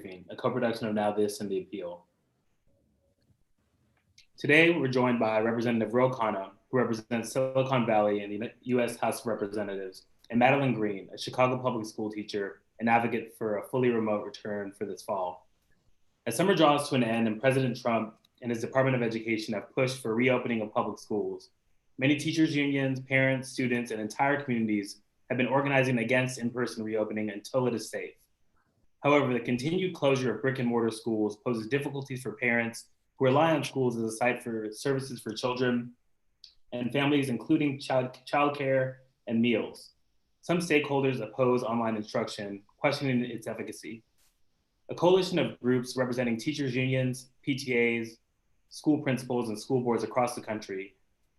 Briefing, a co-production of Now This and The Appeal. Today, we're joined by Representative Ro Khanna, who represents Silicon Valley in the U.S. House of Representatives, and Madeline Green, a Chicago public school teacher and advocate for a fully remote return for this fall. As summer draws to an end and President Trump and his Department of Education have pushed for reopening of public schools, many teachers' unions, parents, students, and entire communities have been organizing against in-person reopening until it is safe. However, the continued closure of brick and mortar schools poses difficulties for parents who rely on schools as a site for services for children and families, including childcare and meals. Some stakeholders oppose online instruction, questioning its efficacy. A coalition of groups representing teachers' unions, PTAs, school principals, and school boards across the country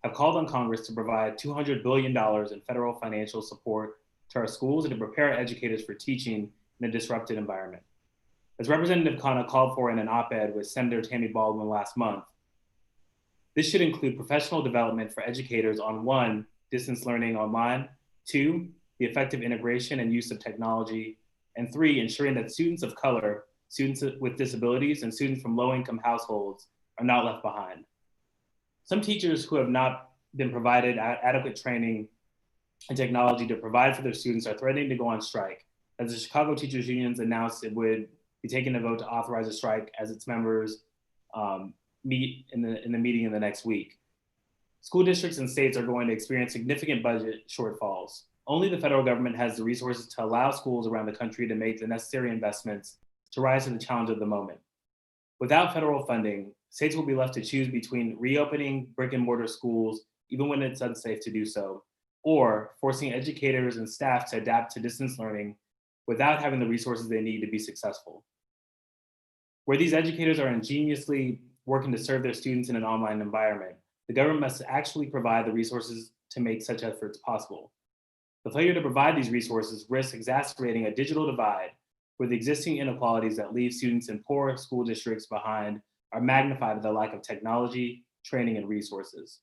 have called on Congress to provide $200 billion in federal financial support to our schools and to prepare educators for teaching in a disrupted environment. As Representative Khanna called for in an op-ed with Senator Tammy Baldwin last month, this should include professional development for educators on 1, distance learning online, 2, the effective integration and use of technology, and 3, ensuring that students of color, students with disabilities, and students from low-income households are not left behind. Some teachers who have not been provided adequate training and technology to provide for their students are threatening to go on strike, as the Chicago Teachers Unions announced it would be taking a vote to authorize a strike as its members meet in the meeting in the next week. School districts and states are going to experience significant budget shortfalls. Only the federal government has the resources to allow schools around the country to make the necessary investments to rise to the challenge of the moment. Without federal funding, states will be left to choose between reopening brick and mortar schools, even when it's unsafe to do so, or forcing educators and staff to adapt to distance learning without having the resources they need to be successful. Where these educators are ingeniously working to serve their students in an online environment, the government must actually provide the resources to make such efforts possible. The failure to provide these resources risks exacerbating a digital divide, where the existing inequalities that leave students in poor school districts behind are magnified by the lack of technology, training, and resources.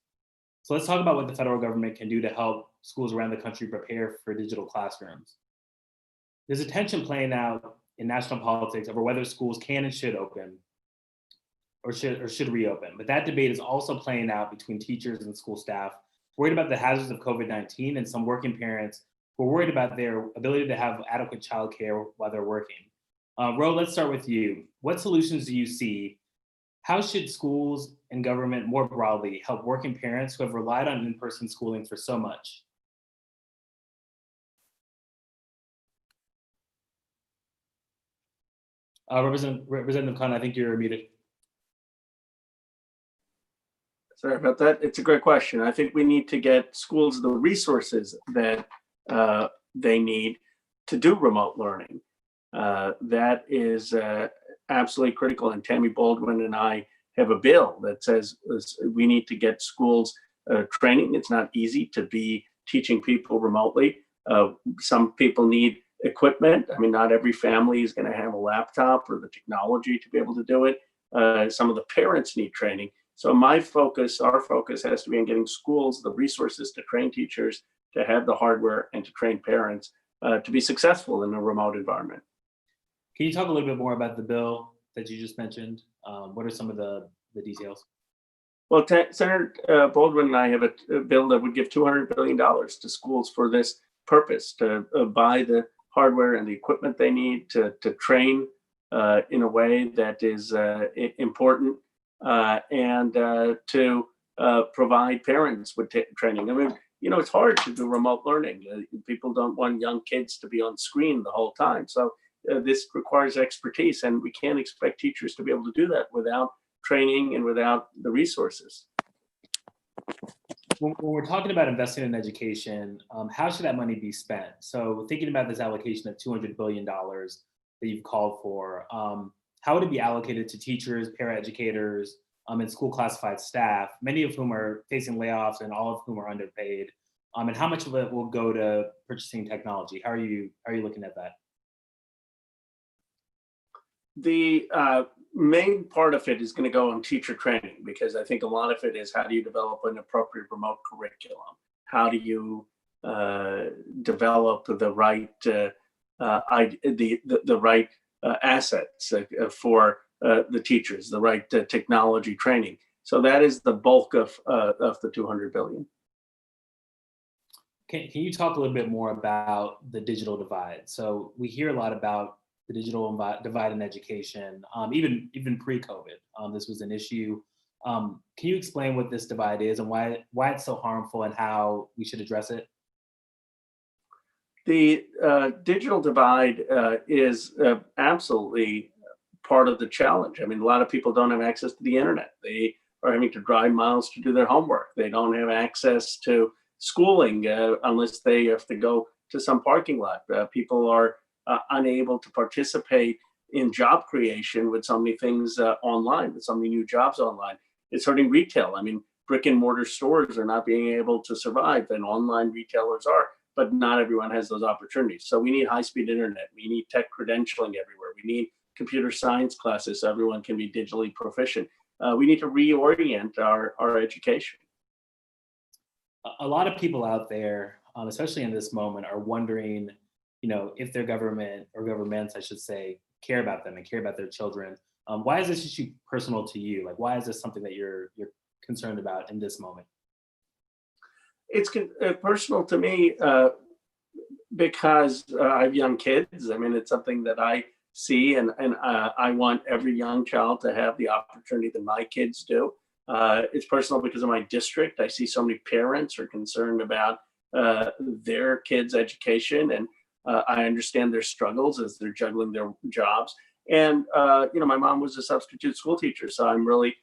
So let's talk about what the federal government can do to help schools around the country prepare for digital classrooms. There's a tension playing out in national politics over whether schools can and should open or should reopen. But that debate is also playing out between teachers and school staff, worried about the hazards of COVID-19, and some working parents who are worried about their ability to have adequate childcare while they're working. Ro, let's start with you. What solutions do you see? How should schools and government more broadly help working parents who have relied on in-person schooling for so much? Representative Khan, I think you're muted. Sorry about that. It's a great question. I think we need to get schools the resources that they need to do remote learning. That is absolutely critical. And Tammy Baldwin and I have a bill that says we need to get schools training. It's not easy to be teaching people remotely. Some people need equipment. I mean, not every family is going to have a laptop or the technology to be able to do it. Some of the parents need training. So our focus has to be on getting schools the resources to train teachers, to have the hardware, and to train parents to be successful in a remote environment. Can you talk a little bit more about the bill that you just mentioned? What are some of the details? Well, Senator Baldwin and I have a bill that would give $200 billion to schools for this purpose, to buy the hardware and the equipment they need to train in a way that is important, and to provide parents with training. I mean, it's hard to do remote learning. People don't want young kids to be on screen the whole time. So this requires expertise, and we can't expect teachers to be able to do that without training and without the resources. When we're talking about investing in education, how should that money be spent? So thinking about this allocation of $200 billion that you've called for, how would it be allocated to teachers, paraeducators, and school classified staff, many of whom are facing layoffs and all of whom are underpaid? And how much of it will go to purchasing technology? How are you looking at that? The main part of it is going to go on teacher training, because I think a lot of it is how do you develop an appropriate remote curriculum? How do you develop the right the right assets for the teachers, the right technology training. So that is the bulk of the 200 billion. Can you talk a little bit more about the digital divide? So we hear a lot about the digital divide in education, even pre-COVID. This was an issue. Can you explain what this divide is and why it's so harmful and how we should address it? The digital divide is absolutely part of the challenge. I mean, a lot of people don't have access to the internet. They are having to drive miles to do their homework. They don't have access to schooling unless they have to go to some parking lot. People are unable to participate in job creation with so many things online, with so many new jobs online. It's hurting retail. I mean, brick and mortar stores are not being able to survive, and online retailers are, but not everyone has those opportunities. So we need high-speed internet. We need tech credentialing everywhere. We need computer science classes so everyone can be digitally proficient. We need to reorient our education. A lot of people out there, especially in this moment, are wondering, if their government or governments, I should say, care about them and care about their children. Why is this issue personal to you? Like, why is this something that you're concerned about in this moment? It's personal to me because I have young kids. I mean, it's something that I see, and I want every young child to have the opportunity that my kids do. It's personal because of my district. I see so many parents are concerned about their kids' education, and I understand their struggles as they're juggling their jobs. And my mom was a substitute school teacher, so I'm really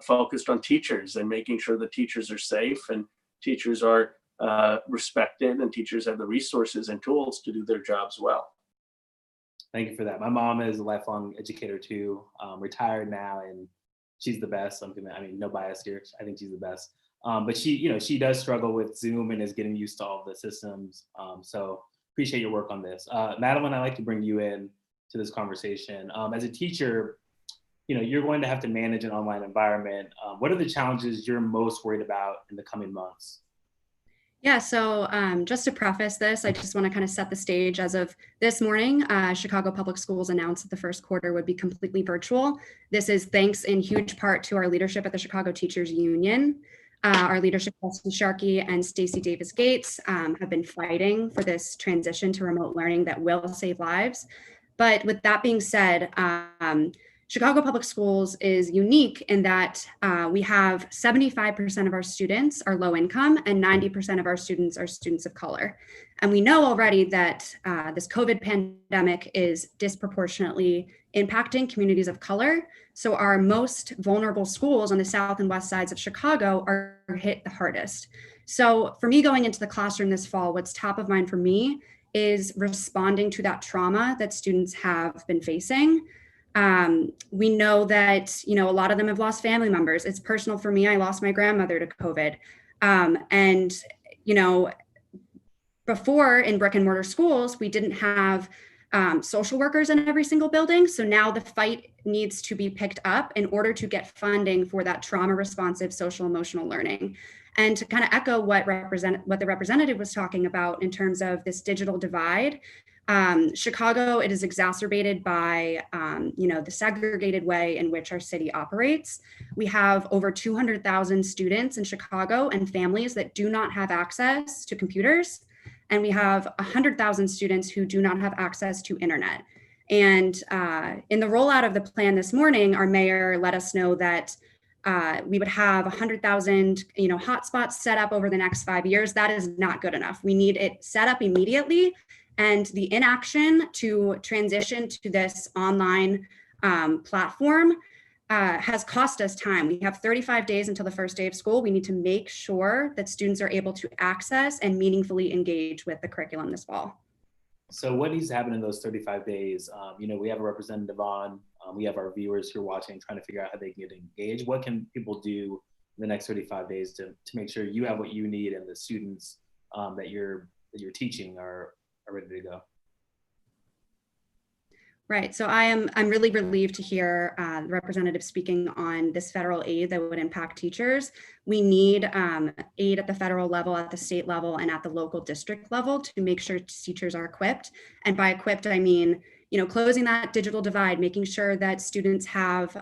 focused on teachers and making sure the teachers are safe and teachers are respected and teachers have the resources and tools to do their jobs well. Thank you for that. My mom is a lifelong educator too, retired now, and she's the best. No bias here. I think she's the best. But she does struggle with Zoom and is getting used to all of the systems. So appreciate your work on this. Madeline, I'd like to bring you in to this conversation. As a teacher, you're going to have to manage an online environment. What are the challenges you're most worried about in the coming months? Yeah, so just to preface this, I just want to kind of set the stage. As of this morning, Chicago Public Schools announced that the first quarter would be completely virtual. This is thanks in huge part to our leadership at the Chicago Teachers Union. Our leadership, Leslie Sharkey and Stacey Davis Gates, have been fighting for this transition to remote learning that will save lives. But with that being said, Chicago Public Schools is unique in that we have 75% of our students are low income and 90% of our students are students of color. And we know already that this COVID pandemic is disproportionately impacting communities of color. So our most vulnerable schools on the south and west sides of Chicago are hit the hardest. So for me going into the classroom this fall, what's top of mind for me is responding to that trauma that students have been facing. We know that, a lot of them have lost family members. It's personal for me. I lost my grandmother to COVID. Before in brick and mortar schools, we didn't have social workers in every single building. So now the fight needs to be picked up in order to get funding for that trauma responsive social emotional learning. And to kind of echo what the representative was talking about in terms of this digital divide, Chicago, it is exacerbated by, the segregated way in which our city operates. We have over 200,000 students in Chicago and families that do not have access to computers. And we have 100,000 students who do not have access to internet. And in the rollout of the plan this morning, our mayor let us know that we would have 100,000, hotspots set up over the next 5 years. That is not good enough. We need it set up immediately. And the inaction to transition to this online platform has cost us time. We have 35 days until the first day of school. We need to make sure that students are able to access and meaningfully engage with the curriculum this fall. So what needs to happen in those 35 days? We have a representative on, we have our viewers who are watching, trying to figure out how they can get engaged. What can people do in the next 35 days to make sure you have what you need and the students that you're teaching are ready to go? Right. So I'm really relieved to hear the representative speaking on this federal aid that would impact teachers. We need aid at the federal level, at the state level, and at the local district level to make sure teachers are equipped. And by equipped, I mean, closing that digital divide, making sure that students have,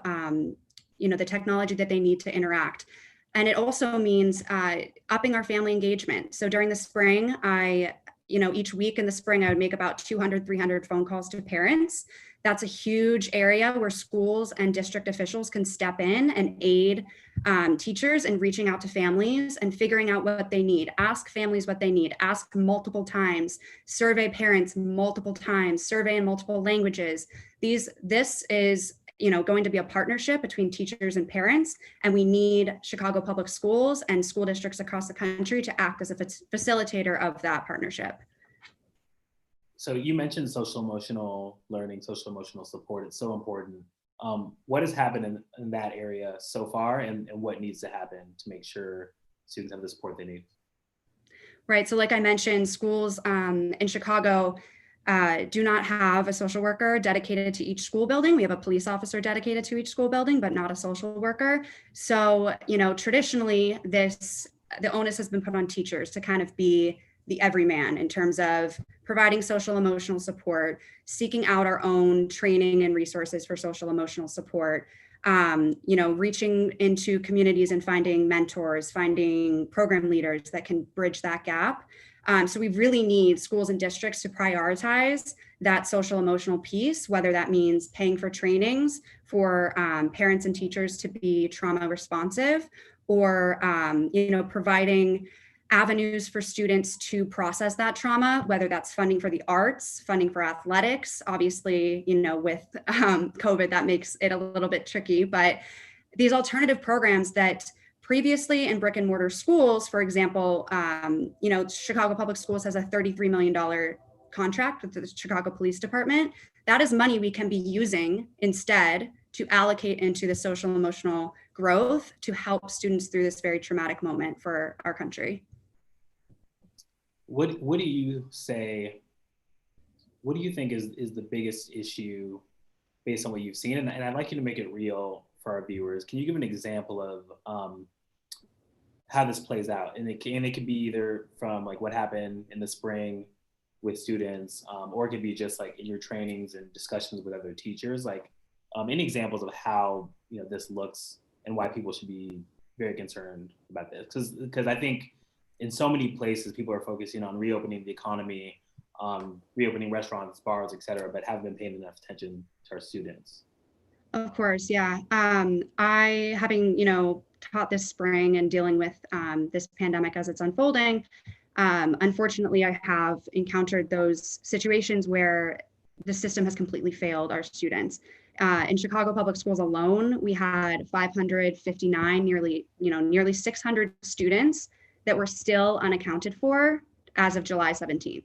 the technology that they need to interact. And it also means upping our family engagement. So during the spring, each week in the spring, I would make about 200, 300 phone calls to parents. That's a huge area where schools and district officials can step in and aid teachers in reaching out to families and figuring out what they need. Ask families what they need, ask multiple times, survey parents multiple times, survey in multiple languages. This is going to be a partnership between teachers and parents, and we need Chicago Public Schools and school districts across the country to act as a facilitator of that partnership. So you mentioned social emotional learning, social emotional support. It's so important. What has happened in that area so far, and what needs to happen to make sure students have the support they need? Right. So like I mentioned, schools in Chicago do not have a social worker dedicated to each school building. We have a police officer dedicated to each school building, but not a social worker. So, traditionally, the onus has been put on teachers to kind of be the everyman in terms of providing social emotional support, seeking out our own training and resources for social emotional support, reaching into communities and finding mentors, finding program leaders that can bridge that gap. So we really need schools and districts to prioritize that social emotional piece, whether that means paying for trainings for parents and teachers to be trauma responsive, or providing avenues for students to process that trauma, whether that's funding for the arts, funding for athletics. Obviously, with COVID, that makes it a little bit tricky, but these alternative programs that previously in brick and mortar schools, for example, Chicago Public Schools has a $33 million contract with the Chicago Police Department. That is money we can be using instead to allocate into the social emotional growth to help students through this very traumatic moment for our country. What do you say? What do you think is the biggest issue based on what you've seen? And I'd like you to make it real for our viewers. Can you give an example of how this plays out? And it could be either from like what happened in the spring with students, or it could be just like in your trainings and discussions with other teachers. Like any examples of how this looks and why people should be very concerned about this? Because I think in so many places people are focusing on reopening the economy, reopening restaurants, bars, et cetera, but haven't been paying enough attention to our students. Of course, yeah. I, having taught this spring and dealing with this pandemic as it's unfolding, unfortunately, I have encountered those situations where the system has completely failed our students. In Chicago Public Schools alone, we had 559, nearly 600 students that were still unaccounted for as of July 17th.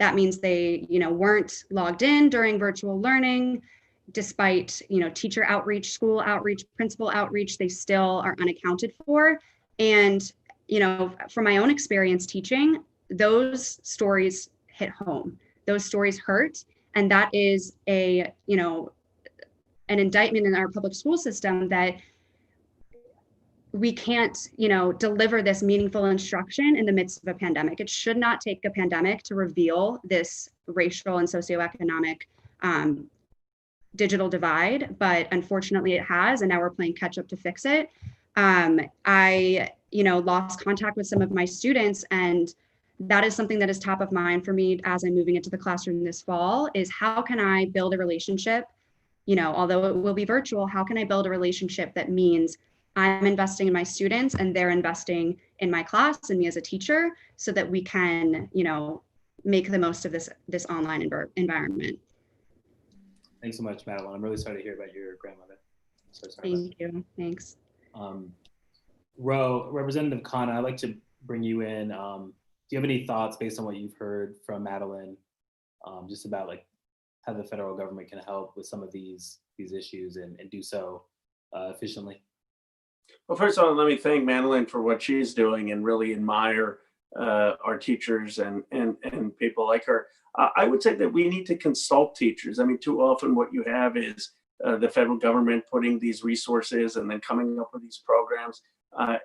That means they, weren't logged in during virtual learning, despite, teacher outreach, school outreach, principal outreach, they still are unaccounted for. And, from my own experience teaching, those stories hit home. Those stories hurt. And that is an indictment in our public school system that we can't, deliver this meaningful instruction in the midst of a pandemic. It should not take a pandemic to reveal this racial and socioeconomic digital divide, but unfortunately it has, and now we're playing catch up to fix it. I, lost contact with some of my students, and that is something that is top of mind for me as I'm moving into the classroom this fall, is how can I build a relationship, although it will be virtual, how can I build a relationship that means I'm investing in my students and they're investing in my class and me as a teacher, so that we can, make the most of this online environment. Thanks so much, Madeline. I'm really sorry to hear about your grandmother. So sorry. Thank you. Thanks. Representative Khanna, I'd like to bring you in. Do you have any thoughts based on what you've heard from Madeline, just about like how the federal government can help with some of these issues and do so efficiently? Well, first of all, let me thank Madeline for what she's doing and really admire our teachers and people like her. I would say that we need to consult teachers. I mean, too often what you have is the federal government putting these resources and then coming up with these programs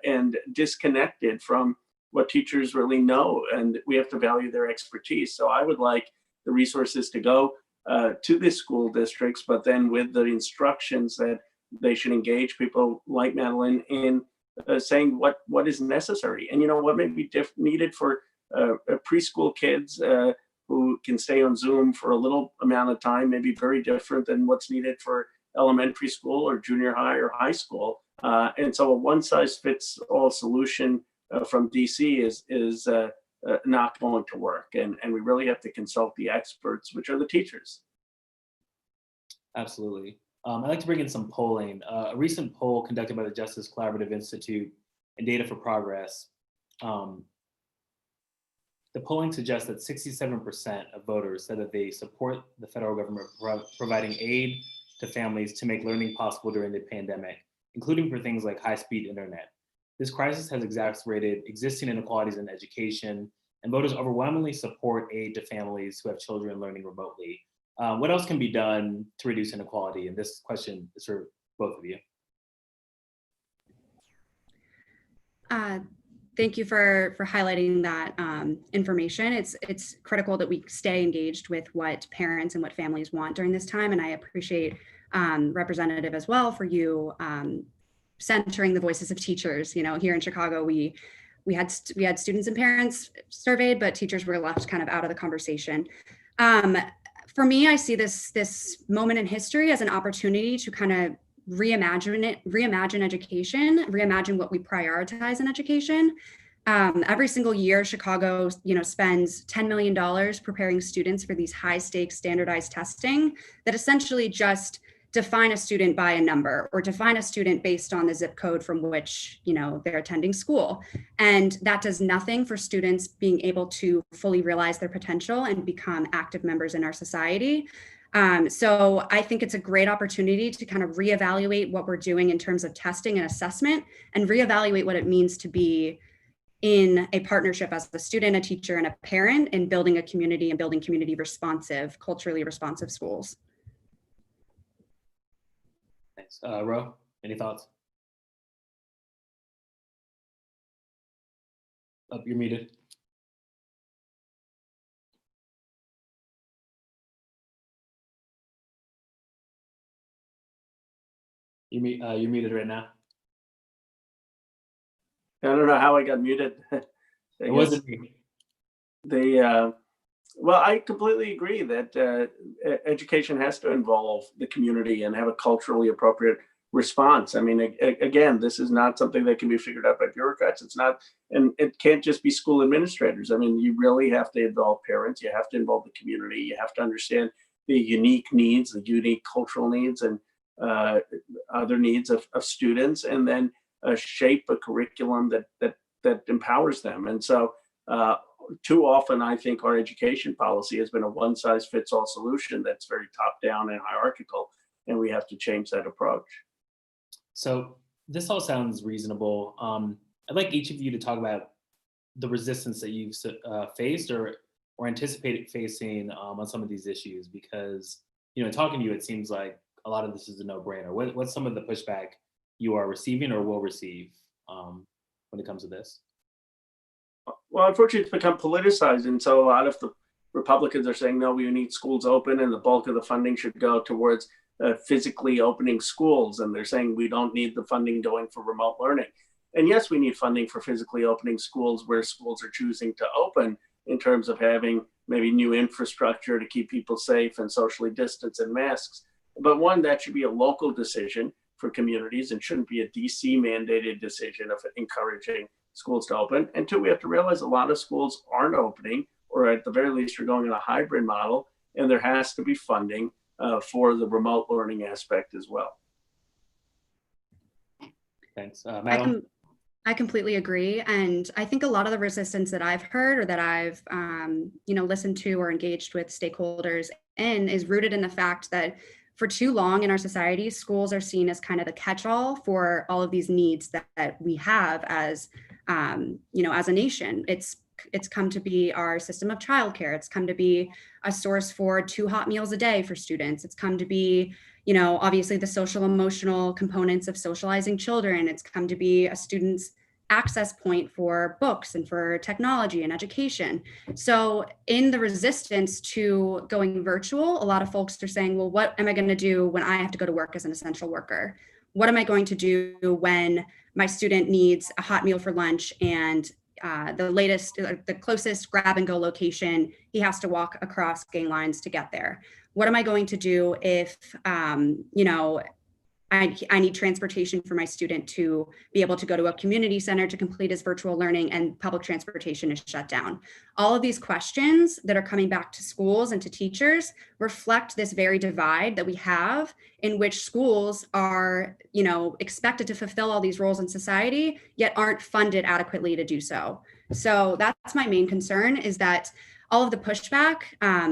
and disconnected from what teachers really know. And we have to value their expertise. So I would like the resources to go to the school districts, but then with the instructions that they should engage people like Madeline in saying what is necessary, and what may be needed for preschool kids who can stay on Zoom for a little amount of time may be very different than what's needed for elementary school or junior high or high school. And so a one-size-fits-all solution from DC is not going to work. And we really have to consult the experts, which are the teachers. Absolutely. I'd like to bring in some polling. A recent poll conducted by the Justice Collaborative Institute and Data for Progress, the polling suggests that 67% of voters said that they support the federal government providing aid to families to make learning possible during the pandemic, including for things like high-speed internet. This crisis has exacerbated existing inequalities in education, and voters overwhelmingly support aid to families who have children learning remotely. What else can be done to reduce inequality? And this question is for both of you. Thank you for highlighting that information. It's critical that we stay engaged with what parents and what families want during this time. And I appreciate Representative as well for you centering the voices of teachers. Here in Chicago, we had students and parents surveyed, but teachers were left kind of out of the conversation. For me, I see this moment in history as an opportunity to kind of reimagine education, reimagine what we prioritize in education. Every single year, Chicago, spends $10 million preparing students for these high stakes standardized testing that essentially just define a student by a number or define a student based on the zip code from which, they're attending school. And that does nothing for students being able to fully realize their potential and become active members in our society. So I think it's a great opportunity to kind of reevaluate what we're doing in terms of testing and assessment and reevaluate what it means to be in a partnership as a student, a teacher, and a parent in building a community and building community responsive, culturally responsive schools. Thanks. Ro, any thoughts? Oh, you're muted. You're muted right now. I don't know how I got muted. It wasn't me. Well, I completely agree that education has to involve the community and have a culturally appropriate response. I mean, again, this is not something that can be figured out by bureaucrats. It's not, and it can't just be school administrators. I mean, you really have to involve parents. You have to involve the community. You have to understand the unique needs, the unique cultural needs, and other needs of students, and then shape a curriculum that empowers them. And so too often, I think our education policy has been a one-size-fits-all solution that's very top-down and hierarchical, and we have to change that approach. So this all sounds reasonable. I'd like each of you to talk about the resistance that you've faced or anticipated facing on some of these issues, because talking to you, it seems like a lot of this is a no-brainer. What's some of the pushback you are receiving or will receive when it comes to this? Well, unfortunately, it's become politicized. And so a lot of the Republicans are saying, no, we need schools open and the bulk of the funding should go towards physically opening schools. And they're saying we don't need the funding going for remote learning. And yes, we need funding for physically opening schools where schools are choosing to open in terms of having maybe new infrastructure to keep people safe and socially distanced and masks. But one, that should be a local decision for communities and shouldn't be a DC mandated decision of encouraging schools to open. And two, we have to realize a lot of schools aren't opening, or at the very least are going in a hybrid model, and there has to be funding for the remote learning aspect as well. Thanks. Madeline? I completely agree. And I think a lot of the resistance that I've heard or that I've listened to or engaged with stakeholders in is rooted in the fact that for too long in our society, schools are seen as kind of the catch-all for all of these needs that we have as a nation. It's come to be our system of childcare. It's come to be a source for 2 hot meals a day for students. It's come to be, obviously the social emotional components of socializing children. It's come to be a student's access point for books and for technology and education. So in the resistance to going virtual, a lot of folks are saying, well, what am I going to do when I have to go to work as an essential worker? What am I going to do when my student needs a hot meal for lunch and the closest grab and go location, he has to walk across gang lines to get there? What am I going to do if, I need transportation for my student to be able to go to a community center to complete his virtual learning and public transportation is shut down? All of these questions that are coming back to schools and to teachers reflect this very divide that we have, in which schools are, expected to fulfill all these roles in society, yet aren't funded adequately to do so. So that's my main concern, is that all of the pushback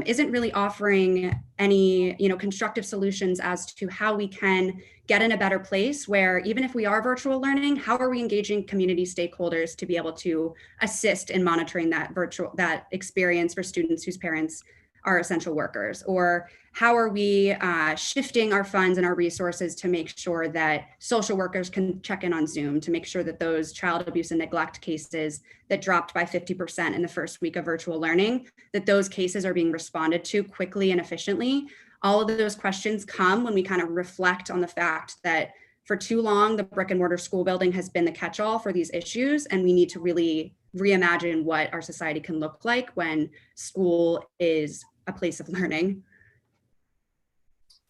isn't really offering any, constructive solutions as to how we can get in a better place where, even if we are virtual learning, how are we engaging community stakeholders to be able to assist in monitoring that experience for students whose parents are essential workers? Or how are we shifting our funds and our resources to make sure that social workers can check in on Zoom, to make sure that those child abuse and neglect cases that dropped by 50% in the first week of virtual learning, that those cases are being responded to quickly and efficiently? All of those questions come when we kind of reflect on the fact that for too long, the brick and mortar school building has been the catch-all for these issues, and we need to really reimagine what our society can look like when school is a place of learning.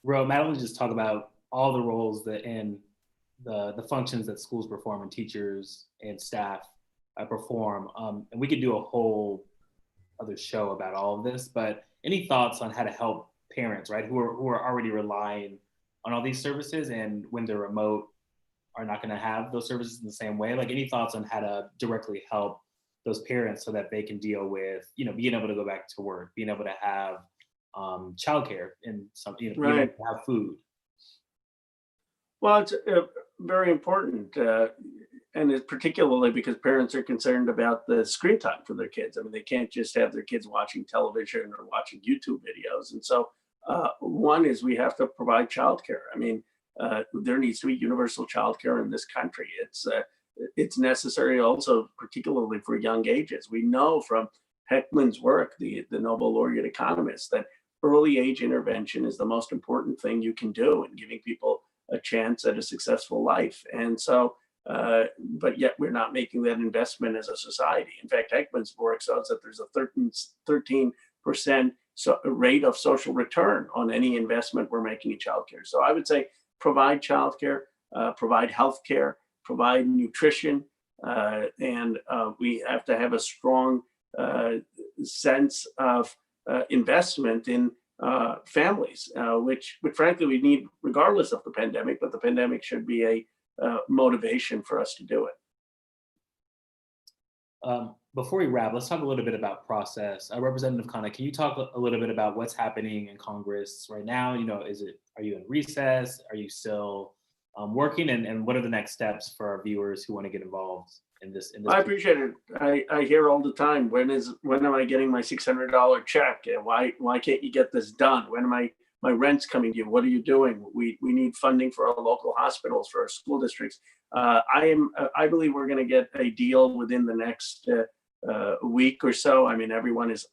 Madeline just talked about all the roles that in the functions that schools perform and teachers and staff perform. And we could do a whole other show about all of this, but any thoughts on how to help parents, right, who are already relying on all these services, and when they're remote are not going to have those services in the same way? Like, any thoughts on how to directly help those parents so that they can deal with, being able to go back to work, being able to have childcare and some, being able to have food? Well, it's very important, and it's particularly because parents are concerned about the screen time for their kids. I mean, they can't just have their kids watching television or watching YouTube videos. And so one is we have to provide childcare. I mean, there needs to be universal childcare in this country. It's necessary also, particularly for young ages. We know from Heckman's work, the Nobel laureate economist, that early age intervention is the most important thing you can do in giving people a chance at a successful life. And so, but yet we're not making that investment as a society. In fact, Heckman's work shows that there's a 13% rate of social return on any investment we're making in childcare. So I would say provide childcare, provide healthcare, provide nutrition, and we have to have a strong sense of investment in families, which frankly we need regardless of the pandemic, but the pandemic should be a motivation for us to do it. Before we wrap, let's talk a little bit about process. Representative Khanna, can you talk a little bit about what's happening in Congress right now? Are you in recess? Are you still working? And what are the next steps for our viewers who want to get involved in this? I appreciate it. I hear all the time, when am I getting my $600 check? Why can't you get this done? When am my rent's coming due? What are you doing? We need funding for our local hospitals, for our school districts. I believe we're going to get a deal within the next week or so. I mean, everyone is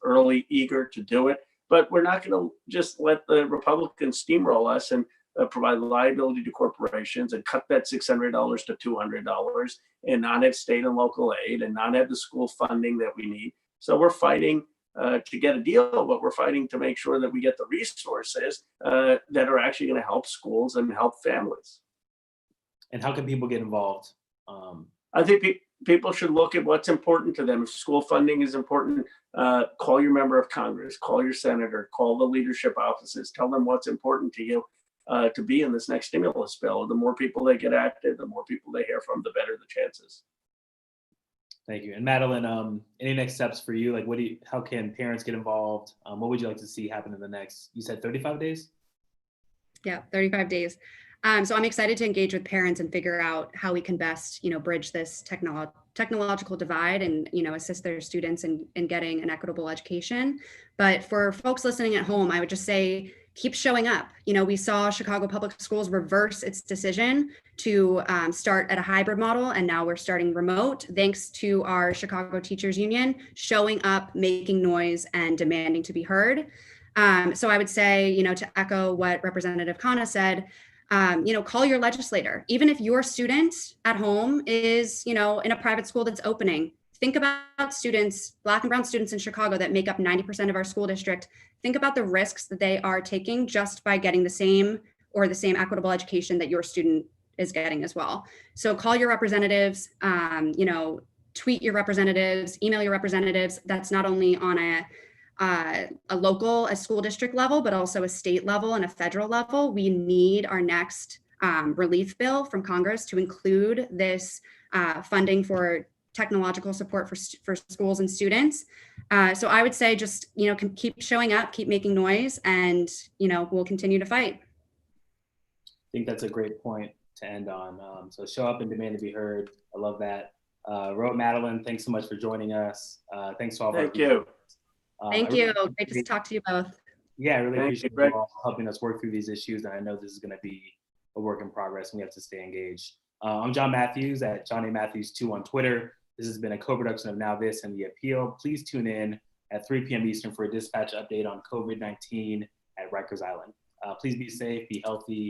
eager to do it, but we're not going to just let the Republicans steamroll us and provide liability to corporations and cut that $600 to $200 and not have state and local aid and not have the school funding that we need. So we're fighting to get a deal, but we're fighting to make sure that we get the resources that are actually going to help schools and help families. And how can people get involved? I think people should look at what's important to them. If school funding is important, call your member of Congress, call your senator, call the leadership offices, tell them what's important to you to be in this next stimulus bill. The more people they get active, the more people they hear from, the better the chances. Thank you. And Madeline, any next steps for you? Like, how can parents get involved? What would you like to see happen in the next, you said 35 days? Yeah, 35 days. So I'm excited to engage with parents and figure out how we can best, bridge this technological divide and, assist their students in getting an equitable education. But for folks listening at home, I would just say, keep showing up. You know, we saw Chicago Public Schools reverse its decision to start at a hybrid model, and now we're starting remote, thanks to our Chicago Teachers Union showing up, making noise, and demanding to be heard. So I would say, you know, to echo what Representative Khanna said, you know, call your legislator. Even if your student at home is, you know, in a private school that's opening, think about students, Black and brown students in Chicago that make up 90% of our school district. Think about the risks that they are taking just by getting the same equitable education that your student is getting as well. So call your representatives, you know, tweet your representatives, email your representatives. That's not only on a school district level, but also a state level and a federal level. We need our next relief bill from Congress to include this funding for technological support for schools and students. So I would say just, you know, keep showing up, keep making noise, and, you know, we'll continue to fight. I think that's a great point to end on. So show up and demand to be heard. I love that. Madeline, thanks so much for joining us. Thanks to all of our Thank you. Thank you. Great to talk to you both. Yeah, I really Thank appreciate you, you all helping us work through these issues. And I know this is going to be a work in progress and we have to stay engaged. I'm John Matthews at John A. Matthews 2 on Twitter. This has been a co-production of Now This and The Appeal. Please tune in at 3 p.m. Eastern for a dispatch update on COVID-19 at Rikers Island. Please be safe, be healthy,